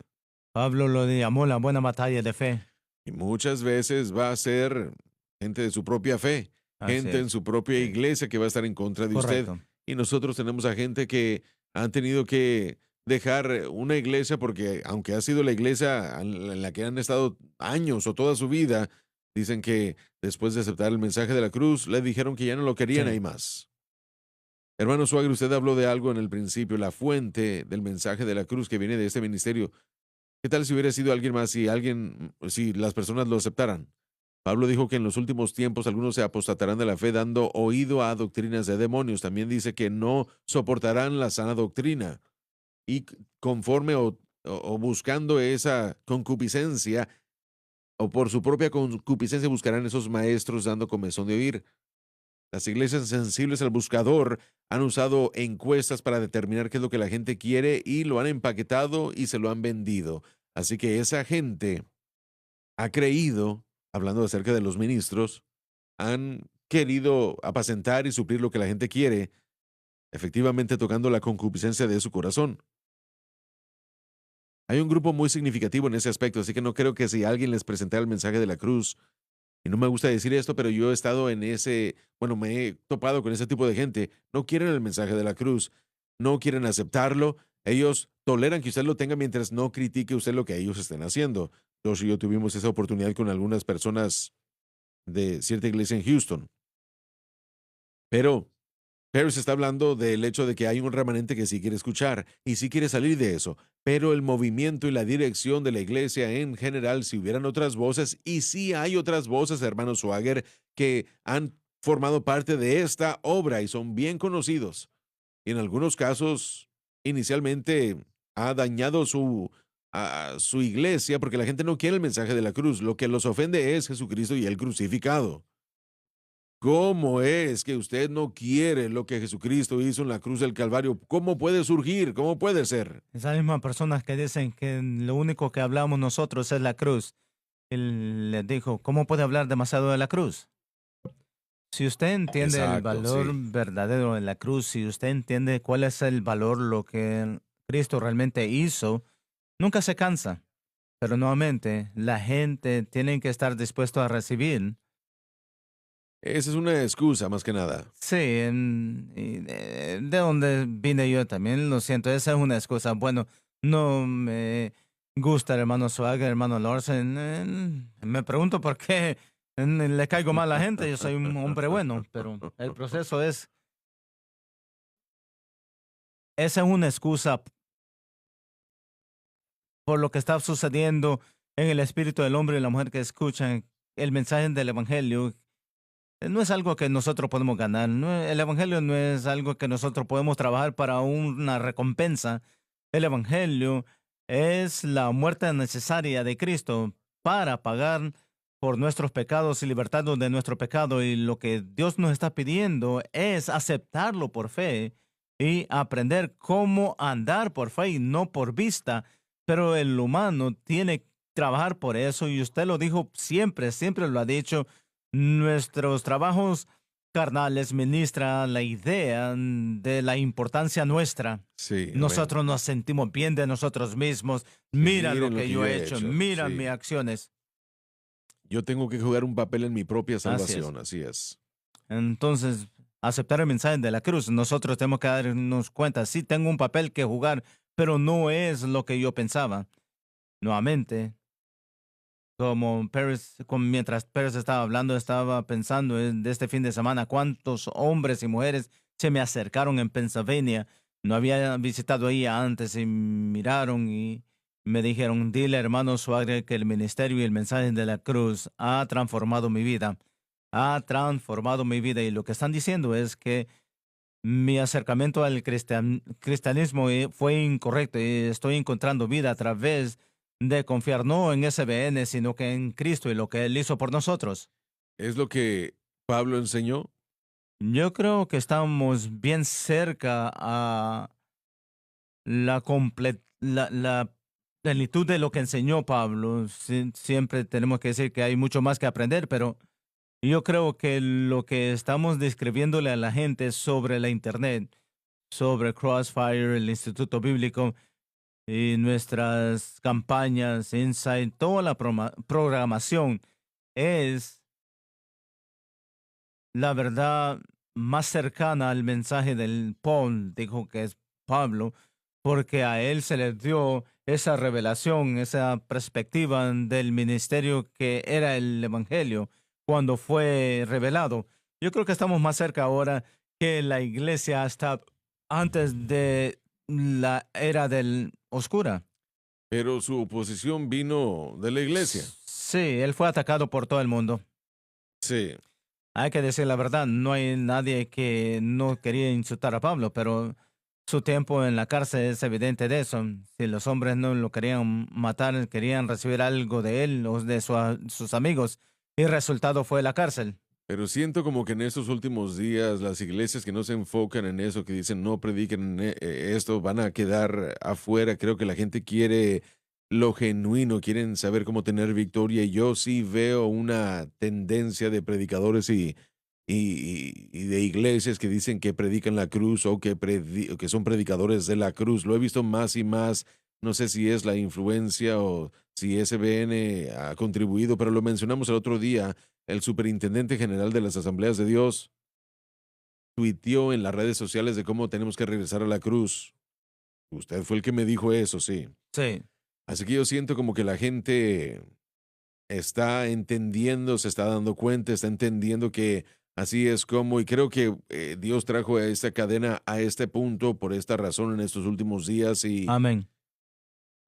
Pablo lo llamó la buena batalla de fe. Y muchas veces va a ser gente de su propia fe, Así gente en es. su propia Sí. iglesia que va a estar en contra de usted. Correcto. Y nosotros tenemos a gente que han tenido que dejar una iglesia porque, aunque ha sido la iglesia en la que han estado años o toda su vida, dicen que después de aceptar el mensaje de la cruz, le dijeron que ya no lo querían Sí. ahí más. Hermano Suagre, usted habló de algo en el principio, la fuente del mensaje de la cruz que viene de este ministerio. ¿Qué tal si hubiera sido alguien más, si las personas lo aceptaran? Pablo dijo que en los últimos tiempos algunos se apostatarán de la fe dando oído a doctrinas de demonios. También dice que no soportarán la sana doctrina. Y conforme o buscando esa concupiscencia, o por su propia concupiscencia buscarán esos maestros dando comezón de oír. Las iglesias sensibles al buscador han usado encuestas para determinar qué es lo que la gente quiere y lo han empaquetado y se lo han vendido. Así que esa gente ha creído, hablando acerca de los ministros, han querido apacentar y suplir lo que la gente quiere, efectivamente tocando la concupiscencia de su corazón. Hay un grupo muy significativo en ese aspecto, así que no creo que si alguien les presentara el mensaje de la cruz, y no me gusta decir esto, pero yo he estado en bueno, me he topado con ese tipo de gente, no quieren el mensaje de la cruz, no quieren aceptarlo, ellos toleran que usted lo tenga mientras no critique usted lo que ellos estén haciendo. Josh y yo tuvimos esa oportunidad con algunas personas de cierta iglesia en Houston, pero Paris está hablando del hecho de que hay un remanente que sí quiere escuchar y sí quiere salir de eso, pero el movimiento y la dirección de la iglesia en general, si hubieran otras voces, y sí hay otras voces, hermano Swagger, que han formado parte de esta obra y son bien conocidos. Y en algunos casos, inicialmente ha dañado su iglesia porque la gente no quiere el mensaje de la cruz. Lo que los ofende es Jesucristo y el crucificado. ¿Cómo es que usted no quiere lo que Jesucristo hizo en la cruz del Calvario? ¿Cómo puede surgir? ¿Cómo puede ser? Esas mismas personas que dicen que lo único que hablamos nosotros es la cruz. Él les dijo, ¿cómo puede hablar demasiado de la cruz? Si usted entiende el Exacto, valor sí. verdadero de la cruz, si usted entiende cuál es el valor, lo que Cristo realmente hizo, nunca se cansa. Pero nuevamente, la gente tiene que estar dispuesto a recibir. Esa es una excusa más que nada. Sí, de donde vine yo también, lo siento, esa es una excusa. Bueno, no me gusta el hermano Swagger, el hermano Lawson. Me pregunto por qué le caigo mal a la gente. Yo soy un hombre bueno, pero el proceso es, esa es una excusa por lo que está sucediendo en el espíritu del hombre y la mujer que escuchan el mensaje del evangelio. No es algo que nosotros podemos ganar. El Evangelio no es algo que nosotros podemos trabajar para una recompensa. El Evangelio es la muerte necesaria de Cristo para pagar por nuestros pecados y libertarnos de nuestro pecado. Y lo que Dios nos está pidiendo es aceptarlo por fe y aprender cómo andar por fe y no por vista. Pero el humano tiene que trabajar por eso y usted lo dijo siempre, siempre lo ha dicho. Nuestros trabajos carnales ministran la idea de la importancia nuestra. Sí, amén. Nosotros nos sentimos bien de nosotros mismos. Que Mira lo miren lo que que yo yo he he hecho, hecho. mira mis Sí. acciones. Yo tengo que jugar un papel en mi propia Así es. salvación, así es. Entonces, aceptar el mensaje de la cruz, nosotros tenemos que darnos cuenta, sí tengo un papel que jugar, pero no es lo que yo pensaba. Nuevamente, mientras Pérez estaba hablando, estaba pensando de este fin de semana cuántos hombres y mujeres se me acercaron en Pennsylvania. No había visitado ahí antes y miraron y me dijeron, dile hermano Suárez que el ministerio y el mensaje de la cruz ha transformado mi vida. Ha transformado mi vida y lo que están diciendo es que mi acercamiento al cristianismo fue incorrecto y estoy encontrando vida a través de confiar no en SBN, sino que en Cristo y lo que Él hizo por nosotros. Es lo que Pablo enseñó. Yo creo que estamos bien cerca a la plenitud de lo que enseñó Pablo. Siempre tenemos que decir que hay mucho más que aprender, pero yo creo que lo que estamos describiéndole a la gente sobre la Internet, sobre Crossfire, el Instituto Bíblico y nuestras campañas, Insight, toda la programación es la verdad más cercana al mensaje del Paul, dijo que es Pablo, porque a él se le dio esa revelación, esa perspectiva del ministerio que era el Evangelio cuando fue revelado. Yo creo que estamos más cerca ahora que la iglesia hasta antes de la era del oscura. Pero su oposición vino de la iglesia. Sí, él fue atacado por todo el mundo. Sí. Hay que decir la verdad, no hay nadie que no quería insultar a Pablo, pero su tiempo en la cárcel es evidente de eso. Si los hombres no lo querían matar, querían recibir algo de él o de sus amigos, y el resultado fue la cárcel. Pero siento como que en estos últimos días las iglesias que no se enfocan en eso, que dicen no prediquen esto, van a quedar afuera. Creo que la gente quiere lo genuino, quieren saber cómo tener victoria. Y yo sí veo una tendencia de predicadores y de iglesias que dicen que predican la cruz o o que son predicadores de la cruz. Lo he visto más y más. No sé si es la influencia o si SBN ha contribuido, pero lo mencionamos el otro día. El superintendente general de las Asambleas de Dios tuiteó en las redes sociales de cómo tenemos que regresar a la cruz. Usted fue el que me dijo eso, sí. Sí, Así que yo siento como que la gente está entendiendo, se está dando cuenta, está entendiendo que así es como, y creo que Dios trajo a esta cadena a este punto por esta razón en estos últimos días y amén.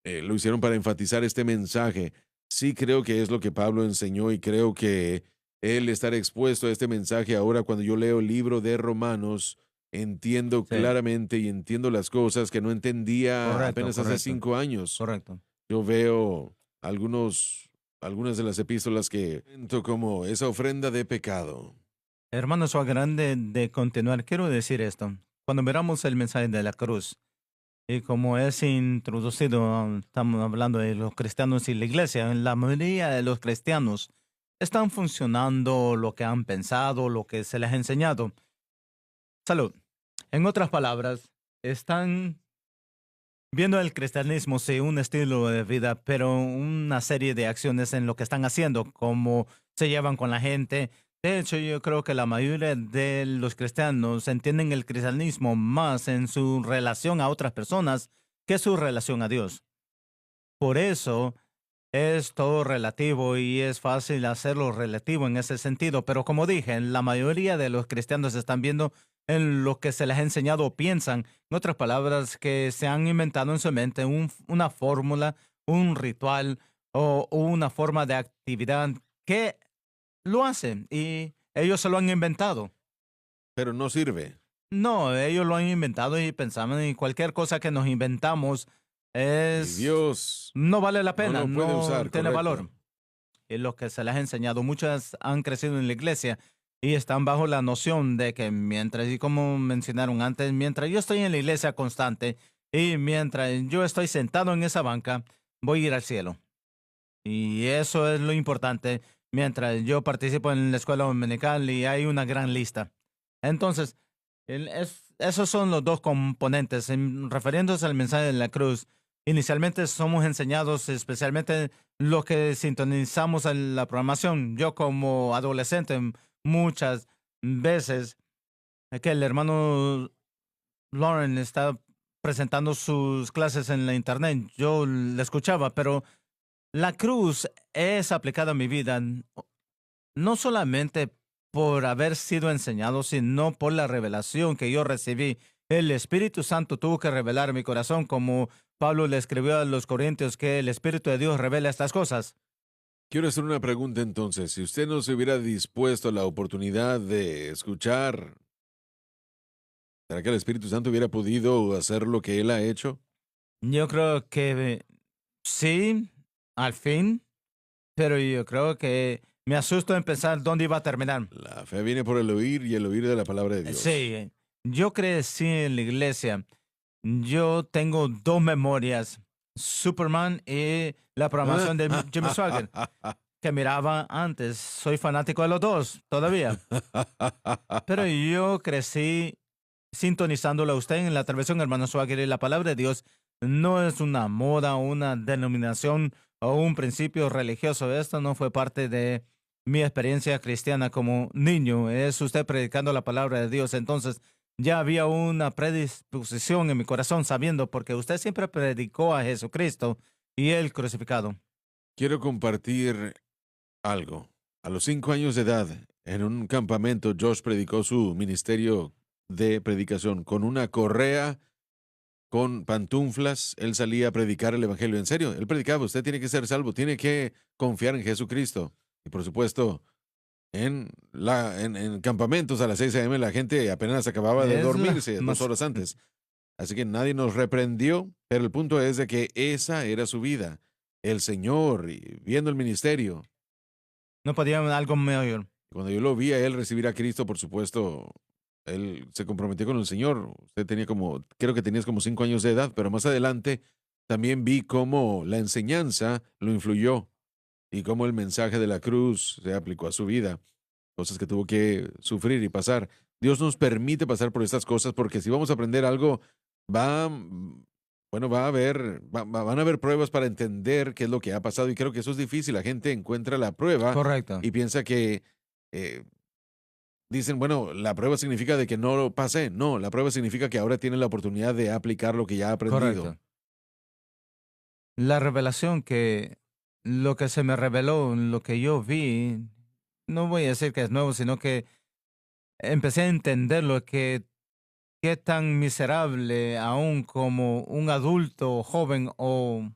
lo hicieron para enfatizar este mensaje. Sí creo que es lo que Pablo enseñó y creo que él estar expuesto a este mensaje ahora cuando yo leo el libro de Romanos, entiendo Sí, claramente y entiendo las cosas que no entendía correcto, apenas hace correcto, 5 años. correcto. Yo veo algunas de las epístolas que siento como esa ofrenda de pecado. Hermano grande de continuar, quiero decir esto. Cuando miramos el mensaje de la cruz, y como es introducido, estamos hablando de los cristianos y la iglesia. La mayoría de los cristianos están funcionando lo que han pensado, lo que se les ha enseñado. Salud. En otras palabras, están viendo el cristianismo, sí, un estilo de vida, pero una serie de acciones en lo que están haciendo, cómo se llevan con la gente. De hecho, yo creo que la mayoría de los cristianos entienden el cristianismo más en su relación a otras personas que su relación a Dios. Por eso es todo relativo y es fácil hacerlo relativo en ese sentido, pero como dije, la mayoría de los cristianos están viendo en lo que se les ha enseñado o piensan, en otras palabras, que se han inventado en su mente una fórmula, un ritual o una forma de actividad que lo hacen y ellos se lo han inventado. Pero no sirve. No, ellos lo han inventado y pensaban en cualquier cosa que nos inventamos Y es Dios no vale la no pena, lo puede no usar, tiene valor. correcto. lo que se les ha enseñado. Muchas han crecido en la iglesia y están bajo la noción de que mientras, y como mencionaron antes, mientras yo estoy en la iglesia constante y mientras yo estoy sentado en esa banca, voy a ir al cielo. Y eso es lo importante mientras yo participo en la escuela dominical y hay una gran lista. Entonces, esos son los dos componentes. Refiriéndose al mensaje de la cruz, inicialmente somos enseñados, especialmente los que sintonizamos en la programación. Yo como adolescente, muchas veces que el hermano Lauren está presentando sus clases en la internet, yo le escuchaba, pero la cruz es aplicada a mi vida no solamente por haber sido enseñado, sino por la revelación que yo recibí. El Espíritu Santo tuvo que revelar mi corazón, como Pablo le escribió a los Corintios, que el Espíritu de Dios revela estas cosas. Quiero hacer una pregunta entonces. Si usted no se hubiera dispuesto a la oportunidad de escuchar, ¿será que el Espíritu Santo hubiera podido hacer lo que él ha hecho? Yo creo que sí, al fin, pero yo creo que me asusto en pensar dónde iba a terminar. La fe viene por el oír y el oír de la palabra de Dios. Sí, yo crecí en la iglesia. Yo tengo dos memorias, Superman y la programación de Jimmy Swaggart, que miraba antes. Soy fanático de los dos, todavía. Pero yo crecí sintonizándolo a usted en la televisión, hermano Swaggart, y la palabra de Dios no es una moda, una denominación o un principio religioso. Esto no fue parte de mi experiencia cristiana como niño. Es usted predicando la palabra de Dios. Entonces, ya había una predisposición en mi corazón sabiendo porque usted siempre predicó a Jesucristo y el crucificado. Quiero compartir algo. A los 5 años de edad, en un campamento, Josh predicó su ministerio de predicación con una correa, con pantuflas. Él salía a predicar el evangelio. En serio, él predicaba, usted tiene que ser salvo, tiene que confiar en Jesucristo. Y por supuesto, en campamentos a las 6 a.m. la gente apenas acababa de Es la dormirse dos más... horas antes. Así que nadie nos reprendió, pero el punto es de que esa era su vida. El Señor, y viendo el ministerio. No podía algo mayor. Cuando yo lo vi a él recibir a Cristo, por supuesto, él se comprometió con el Señor. Usted tenía como, creo que tenías como 5 años de edad, pero más adelante también vi cómo la enseñanza lo influyó y cómo el mensaje de la cruz se aplicó a su vida, cosas que tuvo que sufrir y pasar. Dios nos permite pasar por estas cosas porque si vamos a aprender algo, va, bueno, va a haber, van a haber pruebas para entender qué es lo que ha pasado y creo que eso es difícil. La gente encuentra la prueba Correcto, y piensa que eh, dicen, bueno, la prueba significa de que no lo pasé. No, la prueba significa que ahora tiene la oportunidad de aplicar lo que ya ha aprendido. correcto. La revelación lo que se me reveló, lo que yo vi, no voy a decir que es nuevo, sino que empecé a entender lo que qué tan miserable aún como un adulto, joven o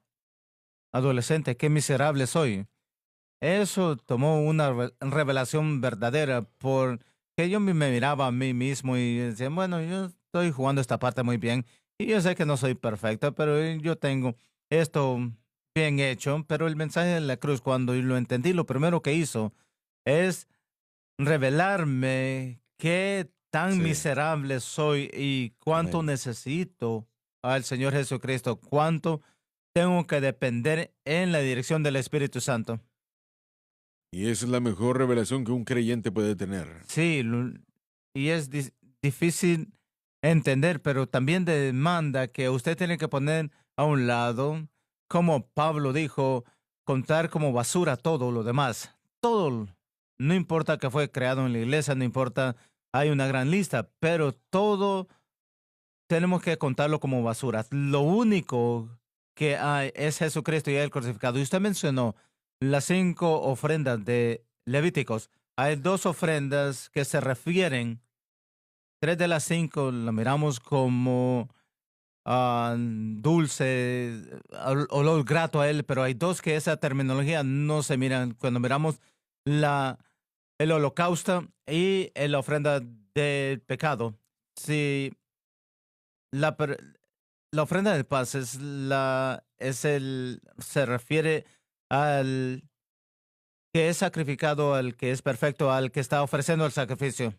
adolescente, qué miserable soy. Eso tomó una revelación verdadera porque yo me miraba a mí mismo y decía, bueno, yo estoy jugando esta parte muy bien y yo sé que no soy perfecto, pero yo tengo esto bien hecho, pero el mensaje de la cruz, cuando lo entendí, lo primero que hizo es revelarme qué tan Sí, miserable soy y cuánto amén. necesito al Señor Jesucristo, cuánto tengo que depender en la dirección del Espíritu Santo. Y esa es la mejor revelación que un creyente puede tener. Sí, y es difícil entender, pero también demanda que usted tiene que poner a un lado, como Pablo dijo, contar como basura todo lo demás. Todo, no importa que fue creado en la iglesia, no importa, hay una gran lista, pero todo tenemos que contarlo como basura. Lo único que hay es Jesucristo y el crucificado. Y usted mencionó las 5 ofrendas de Levíticos. Hay 2 ofrendas que se refieren, 3 de las 5 la miramos como dulce, olor grato a él, pero hay dos que esa terminología no se miran cuando miramos la, el holocausto y la ofrenda del pecado. Si la, la ofrenda de paz se refiere al que es sacrificado, al que es perfecto, al que está ofreciendo el sacrificio.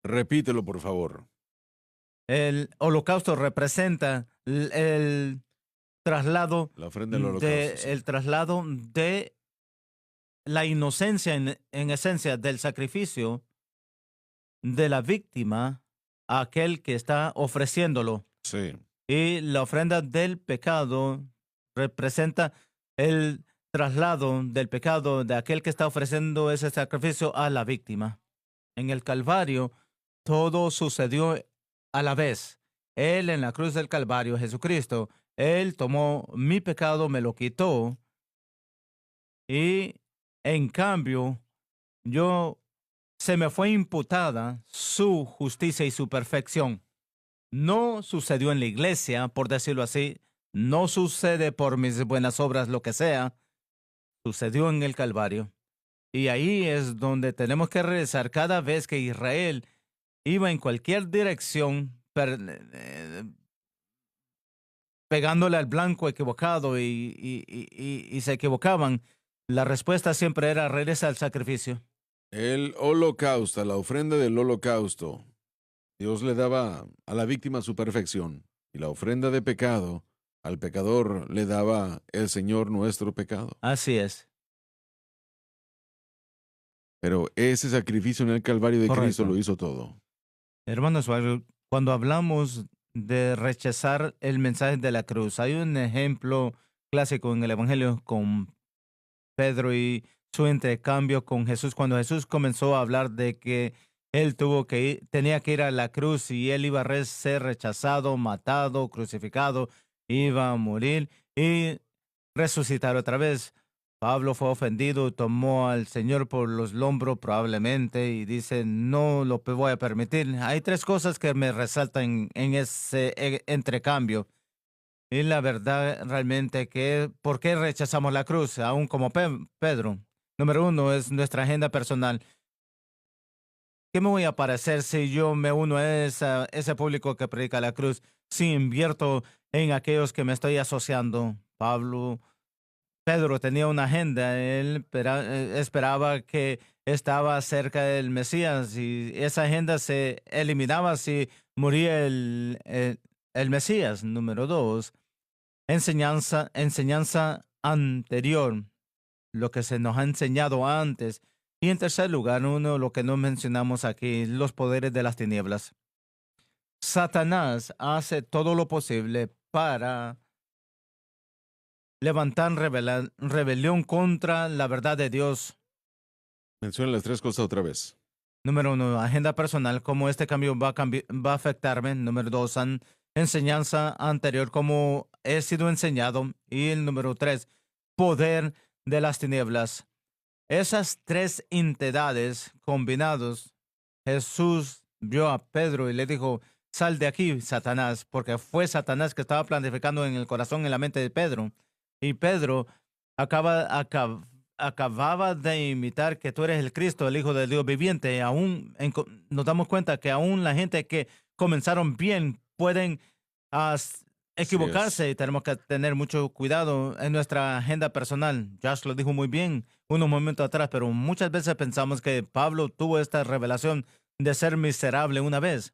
Repítelo, por favor. El holocausto representa el traslado La ofrenda del holocausto, sí. el traslado de la inocencia en esencia del sacrificio de la víctima a aquel que está ofreciéndolo. Sí. Y la ofrenda del pecado representa el traslado del pecado de aquel que está ofreciendo ese sacrificio a la víctima. En el Calvario, todo sucedió a la vez. Él en la cruz del Calvario, Jesucristo, Él tomó mi pecado, me lo quitó y en cambio yo se me fue imputada su justicia y su perfección. No sucedió en la iglesia, por decirlo así, no sucede por mis buenas obras, lo que sea, sucedió en el Calvario. Y ahí es donde tenemos que regresar cada vez que Israel iba en cualquier dirección, pegándole al blanco equivocado y se equivocaban. La respuesta siempre era regresa al sacrificio. El holocausto, la ofrenda del holocausto. Dios le daba a la víctima su perfección, y la ofrenda de pecado, al pecador le daba el Señor nuestro pecado. Así es, Pero ese sacrificio en el Calvario de Cristo correcto. lo hizo todo. Hermanos, cuando hablamos de rechazar el mensaje de la cruz, hay un ejemplo clásico en el Evangelio con Pedro y su intercambio con Jesús, cuando Jesús comenzó a hablar de que él tenía que ir a la cruz y él iba a ser rechazado, matado, crucificado, iba a morir y resucitar otra vez. Pablo fue ofendido, tomó al Señor por los hombros probablemente y dice, no lo voy a permitir. Hay tres cosas que me resaltan en ese entrecambio. Y la verdad realmente que, ¿por qué rechazamos la cruz? Aún como Pedro. Número uno es nuestra agenda personal. ¿Qué me voy a parecer si yo me uno a ese público que predica la cruz, si invierto en aquellos que me estoy asociando? Pedro tenía una agenda, él esperaba que estaba cerca del Mesías y esa agenda se eliminaba si moría el Mesías. Número dos, enseñanza anterior, lo que se nos ha enseñado antes. Y en tercer lugar, lo que no mencionamos aquí, los poderes de las tinieblas. Satanás hace todo lo posible para levantar rebelión contra la verdad de Dios. Menciona las tres cosas otra vez. Número uno, agenda personal, cómo este cambio va a afectarme. Número dos, enseñanza anterior, cómo he sido enseñado. Y el número tres, poder de las tinieblas. Esas tres entidades combinados, Jesús vio a Pedro y le dijo, sal de aquí, Satanás, porque fue Satanás que estaba planificando en el corazón y en la mente de Pedro. Y Pedro acababa de imitar que tú eres el Cristo, el Hijo del Dios viviente. Nos damos cuenta que aún la gente que comenzaron bien pueden Así es. equivocarse y tenemos que tener mucho cuidado en nuestra agenda personal. Josh lo dijo muy bien unos momentos atrás, pero muchas veces pensamos que Pablo tuvo esta revelación de ser miserable una vez.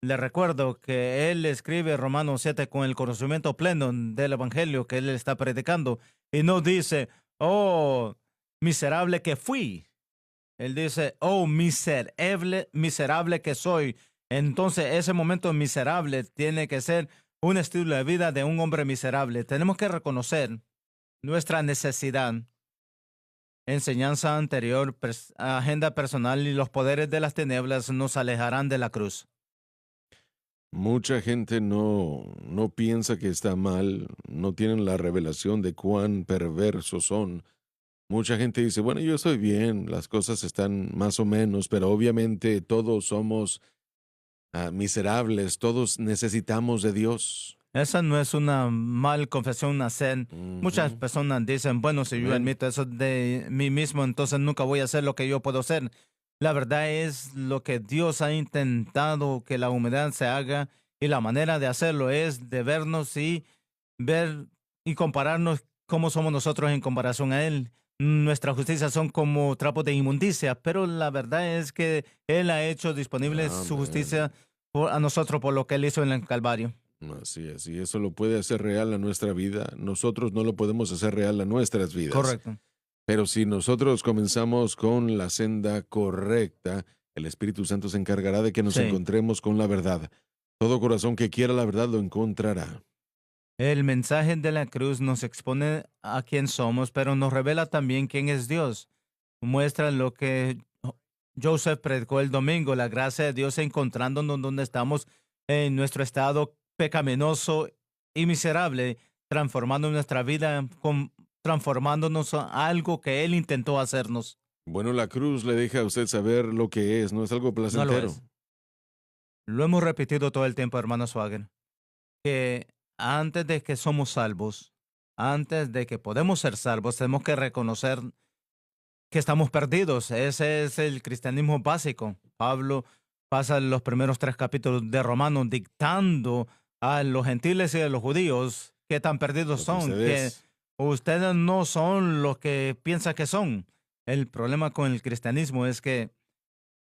Le recuerdo que él escribe Romanos 7 con el conocimiento pleno del Evangelio que él está predicando y no dice, oh, miserable que fui. Él dice, oh, miserable que soy. Entonces, ese momento miserable tiene que ser un estilo de vida de un hombre miserable. Tenemos que reconocer nuestra necesidad. Enseñanza anterior, agenda personal y los poderes de las tinieblas nos alejarán de la cruz. Mucha gente no piensa que está mal, no tienen la revelación de cuán perversos son. Mucha gente dice, bueno, yo estoy bien, las cosas están más o menos, pero obviamente todos somos miserables, todos necesitamos de Dios. Esa no es una mal confesión hacer. Muchas Ujú. personas dicen, bueno, si yo Amén. admito eso de mí mismo, entonces nunca voy a hacer lo que yo puedo hacer. La verdad es lo que Dios ha intentado que la humanidad se haga y la manera de hacerlo es de vernos y ver y compararnos cómo somos nosotros en comparación a Él. nuestra justicia son como trapos de inmundicia, pero la verdad es que Él ha hecho disponible su Amén. justicia a nosotros por lo que Él hizo en el Calvario. Así es, y eso lo puede hacer real a nuestra vida. Nosotros no lo podemos hacer real a nuestras vidas. Correcto. Pero si nosotros comenzamos con la senda correcta, el Espíritu Santo se encargará de que nos Sí. encontremos con la verdad. Todo corazón que quiera la verdad lo encontrará. El mensaje de la cruz nos expone a quién somos, pero nos revela también quién es Dios. Muestra lo que Joseph predicó el domingo, la gracia de Dios encontrándonos donde estamos en nuestro estado pecaminoso y miserable, transformando nuestra vida, transformándonos a algo que Él intentó hacernos. Bueno, la cruz le deja a usted saber lo que es, no es algo No lo placentero. es. Lo hemos repetido todo el tiempo, hermano Swagger, que antes de que somos salvos, antes de que podemos ser salvos, tenemos que reconocer que estamos perdidos. Ese es el cristianismo básico. Pablo pasa los primeros 3 capítulos de Romanos dictando a los gentiles y a los judíos qué tan perdidos Lo que son, usted que es. ustedes no son los que piensan que son. El problema con el cristianismo es que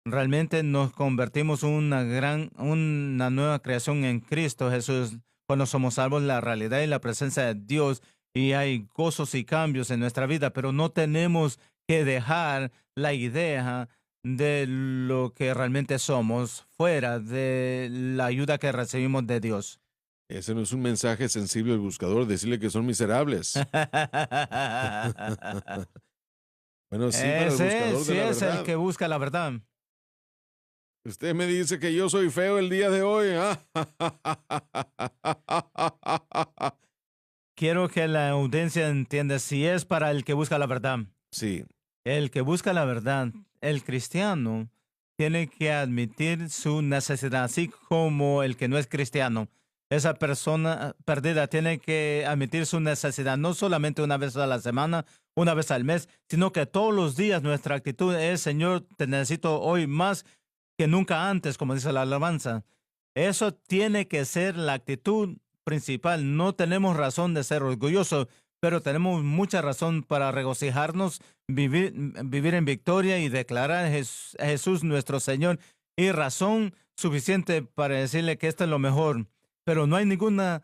realmente nos convertimos en una nueva creación en Cristo Jesús. Cuando somos salvos, la realidad y la presencia de Dios, y hay gozos y cambios en nuestra vida, pero no tenemos que dejar la idea de lo que realmente somos fuera de la ayuda que recibimos de Dios. Ese no es un mensaje sensible al buscador, decirle que son miserables. Bueno, sí, para el Ese buscador de sí la es el verdad. que busca la verdad. Usted me dice que yo soy feo el día de hoy. Quiero que la audiencia entienda si es para el que busca la verdad. Sí, El que busca la verdad, el cristiano, tiene que admitir su necesidad, así como el que no es cristiano. Esa persona perdida tiene que admitir su necesidad, no solamente una vez a la semana, una vez al mes, sino que todos los días nuestra actitud es: Señor, te necesito hoy más que nunca antes, como dice la alabanza. Eso tiene que ser la actitud principal. No tenemos razón de ser orgullosos, pero tenemos mucha razón para regocijarnos, vivir en victoria y declarar a Jesús nuestro Señor, y razón suficiente para decirle que esto es lo mejor. Pero no hay ninguna